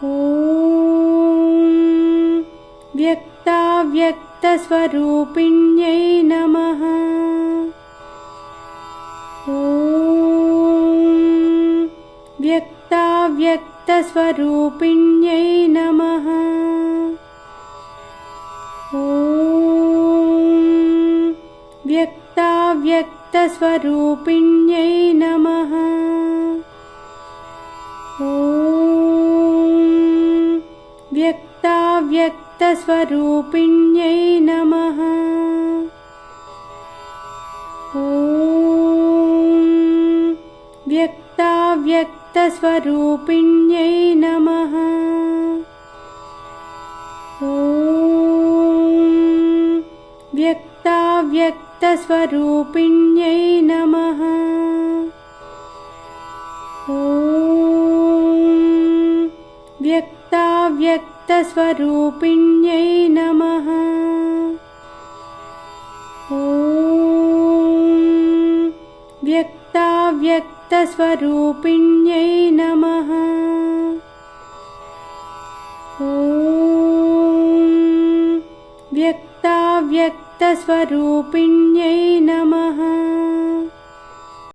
ॐ व्यक्ताव्यक्तस्वरूपिण्यै नमः। ॐ व्यक्ताव्यक्तस्वरूपिण्यै नमः। ॐ व्यक्ताव्यक्तस्वरूपिण्यै नमः। ॐ व्यक्ताव्यक्तस्वरूपिण्यै नमः। ॐ व्यक्ताव्यक्तस्वरूपिण्यै नमः। ॐ व्यक्ताव्यक्तस्वरूपिण्यै नमः। ॐ व्यक्ताव्यक्तस्वरूपिण्यै नमः। ॐ व्यक्ताव्यक्तस्वरूपिण्यै नमः। ॐ व्यक्ताव्यक्तस्वरूपिण्यै नमः।